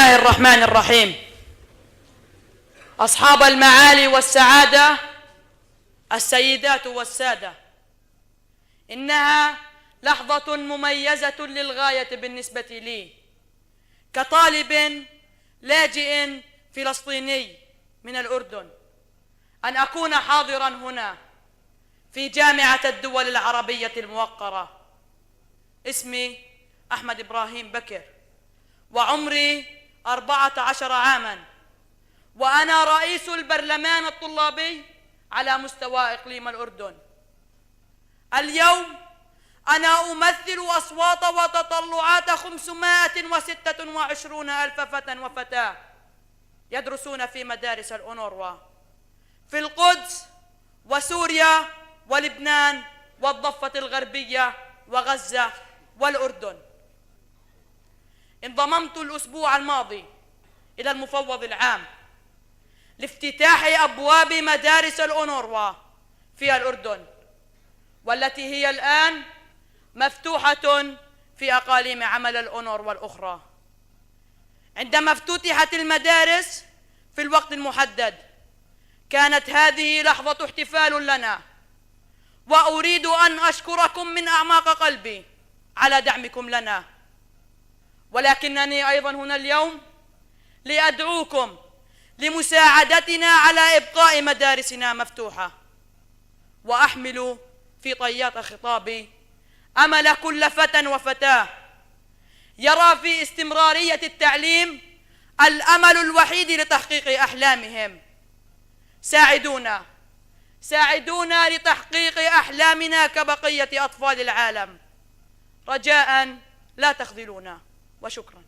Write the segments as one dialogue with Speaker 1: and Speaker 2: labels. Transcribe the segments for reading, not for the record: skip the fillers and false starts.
Speaker 1: الله الرحمن الرحيم. أصحاب المعالي والسعادة، السيدات والسادة، إنها لحظة مميزة للغاية بالنسبة لي كطالب لاجئ فلسطيني من الأردن أن أكون حاضراً هنا في جامعة الدول العربية الموقرة. اسمي أحمد إبراهيم بكر وعمري 14 عاماً، وأنا رئيس البرلمان الطلابي على مستوى إقليم الأردن. اليوم أنا أمثل أصوات وتطلعات 526 ألف فتى وفتاة يدرسون في مدارس الأونروا في القدس وسوريا ولبنان والضفة الغربية وغزة والأردن. انضممت الأسبوع الماضي إلى المفوض العام لافتتاح أبواب مدارس الأونروا في الأردن، والتي هي الآن مفتوحة في أقاليم عمل الأونروا الأخرى. عندما افتتحت المدارس في الوقت المحدد كانت هذه لحظة احتفال لنا، وأريد أن أشكركم من أعماق قلبي على دعمكم لنا، ولكنني أيضا هنا اليوم لأدعوكم لمساعدتنا على إبقاء مدارسنا مفتوحة، وأحمل في طيات خطابي أمل كل فتى وفتاة يرى في استمرارية التعليم الأمل الوحيد لتحقيق أحلامهم. ساعدونا لتحقيق أحلامنا كبقية أطفال العالم. رجاء لا تخذلونا، وشكرا.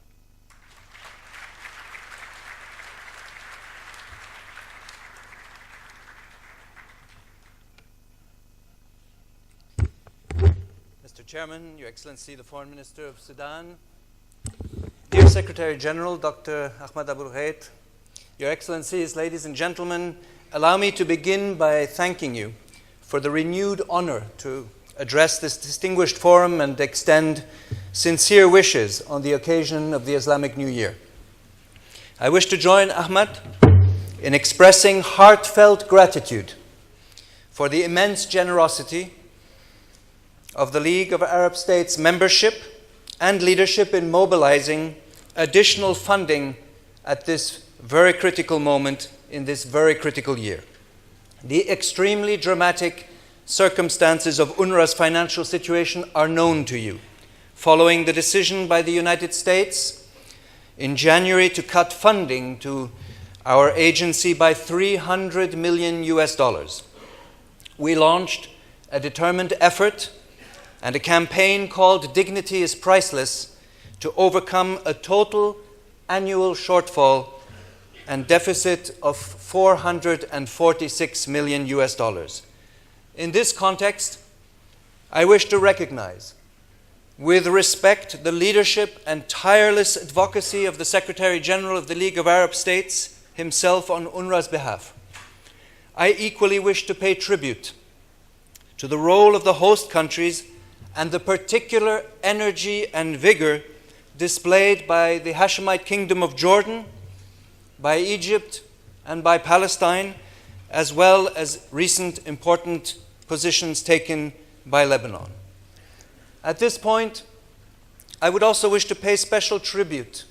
Speaker 2: Mr. Chairman, Your Excellency, the Foreign Minister of Sudan, dear Secretary General, Dr. Ahmad Abu Ghait, Your Excellencies, ladies and gentlemen, allow me to begin by thanking you for the renewed honor to address this distinguished forum and extend sincere wishes on the occasion of the Islamic New Year. I wish to join Ahmad in expressing heartfelt gratitude for the immense generosity of the League of Arab States membership and leadership in mobilizing additional funding at this very critical moment in this very critical year. The extremely dramatic circumstances of UNRWA's financial situation are known to you, following the decision by the United States in January to cut funding to our agency by $300 million. We launched a determined effort and a campaign called Dignity is Priceless to overcome a total annual shortfall and deficit of $446 million. In this context, I wish to recognize with respect the leadership and tireless advocacy of the Secretary General of the League of Arab States himself on UNRWA's behalf. I equally wish to pay tribute to the role of the host countries and the particular energy and vigor displayed by the Hashemite Kingdom of Jordan, by Egypt, and by Palestine, as well as recent important positions taken by Lebanon. At this point, I would also wish to pay special tribute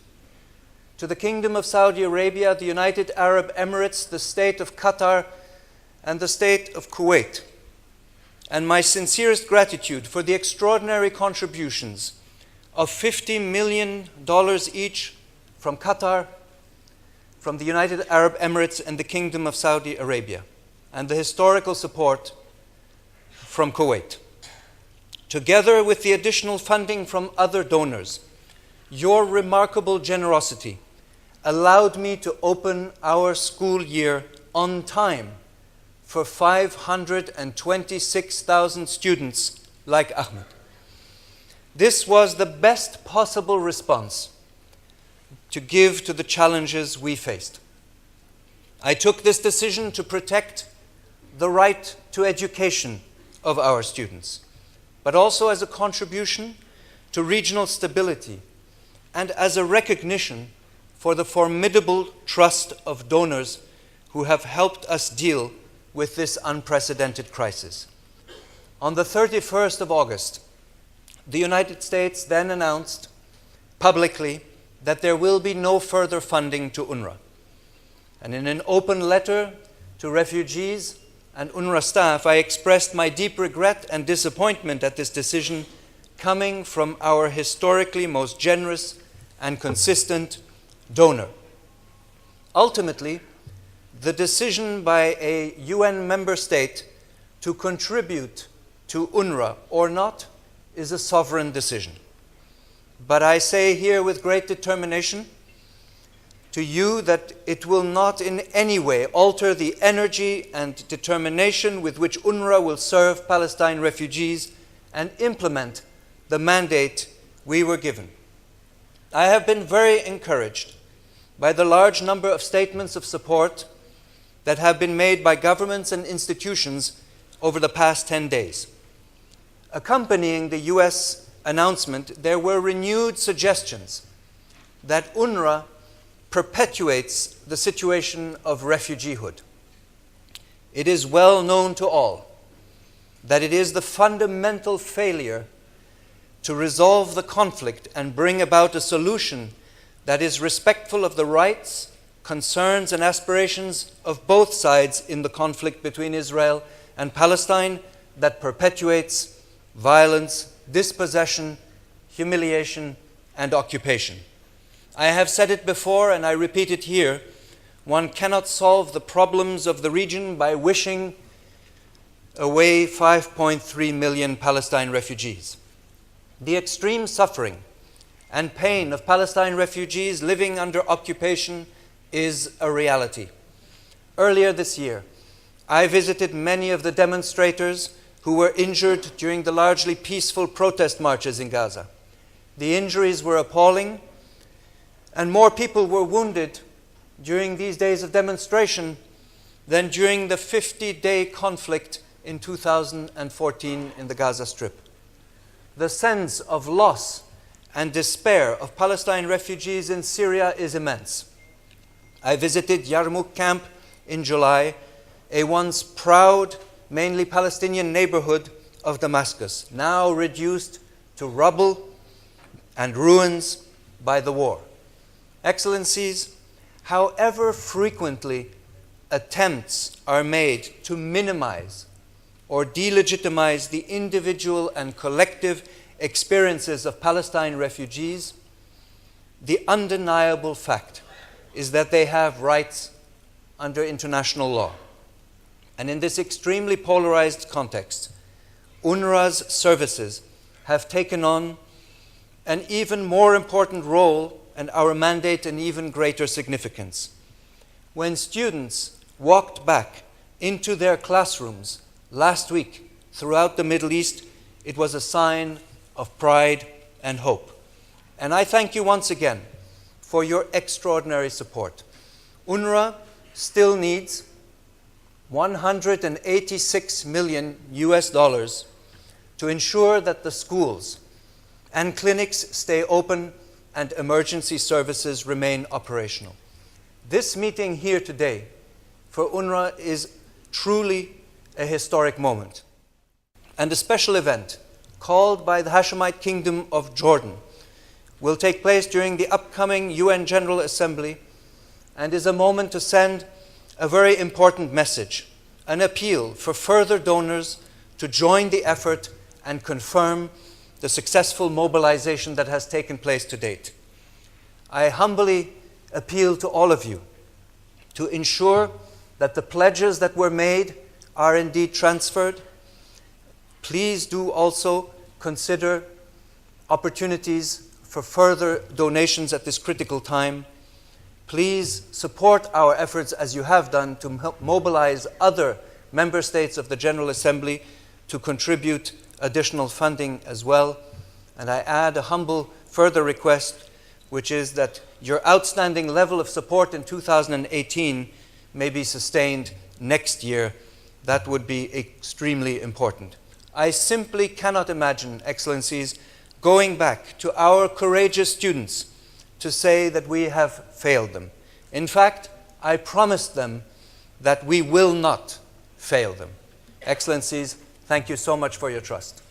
Speaker 2: to the Kingdom of Saudi Arabia, the United Arab Emirates, the State of Qatar, and the State of Kuwait, and my sincerest gratitude for the extraordinary contributions of $50 million each from Qatar, from the United Arab Emirates and the Kingdom of Saudi Arabia, and the historical support from Kuwait. Together with the additional funding from other donors, your remarkable generosity allowed me to open our school year on time for 526,000 students like Ahmed. This was the best possible response to give to the challenges we faced. I took this decision to protect the right to education of our students, but also as a contribution to regional stability and as a recognition for the formidable trust of donors who have helped us deal with this unprecedented crisis. On the 31st of August, the United States then announced publicly that there will be no further funding to UNRWA. And in an open letter to refugees and UNRWA staff, I expressed my deep regret and disappointment at this decision coming from our historically most generous and consistent donor. Ultimately, the decision by a UN member state to contribute to UNRWA or not is a sovereign decision. But I say here with great determination to you that it will not in any way alter the energy and determination with which UNRWA will serve Palestine refugees and implement the mandate we were given. I have been very encouraged by the large number of statements of support that have been made by governments and institutions over the past 10 days. Accompanying the US announcement, there were renewed suggestions that UNRWA perpetuates the situation of refugeehood. It is well known to all that it is the fundamental failure to resolve the conflict and bring about a solution that is respectful of the rights, concerns, and aspirations of both sides in the conflict between Israel and Palestine that perpetuates violence, dispossession, humiliation, and occupation. I have said it before and I repeat it here. One cannot solve the problems of the region by wishing away 5.3 million Palestine refugees. The extreme suffering and pain of Palestine refugees living under occupation is a reality. Earlier this year, I visited many of the demonstrators who were injured during the largely peaceful protest marches in Gaza. The injuries were appalling, and more people were wounded during these days of demonstration than during the 50-day conflict in 2014 in the Gaza Strip. The sense of loss and despair of Palestine refugees in Syria is immense. I visited Yarmouk camp in July, a once proud, mainly Palestinian neighborhood of Damascus, now reduced to rubble and ruins by the war. Excellencies, however frequently attempts are made to minimize or delegitimize the individual and collective experiences of Palestine refugees, the undeniable fact is that they have rights under international law. And in this extremely polarized context, UNRWA's services have taken on an even more important role and our mandate an even greater significance. When students walked back into their classrooms last week throughout the Middle East, it was a sign of pride and hope. And I thank you once again for your extraordinary support. UNRWA still needs $186 million to ensure that the schools and clinics stay open and emergency services remain operational. This meeting here today for UNRWA is truly a historic moment and a special event called by the Hashemite Kingdom of Jordan will take place during the upcoming UN General Assembly and is a moment to send a very important message, an appeal for further donors to join the effort and confirm the successful mobilization that has taken place to date. I humbly appeal to all of you to ensure that the pledges that were made are indeed transferred. Please do also consider opportunities for further donations at this critical time. Please support our efforts as you have done to mobilize other member states of the General Assembly to contribute additional funding as well. And I add a humble further request, which is that your outstanding level of support in 2018 may be sustained next year. That would be extremely important. I simply cannot imagine, Excellencies, going back to our courageous students to say that we have failed them. In fact, I promised them that we will not fail them. Excellencies, thank you so much for your trust.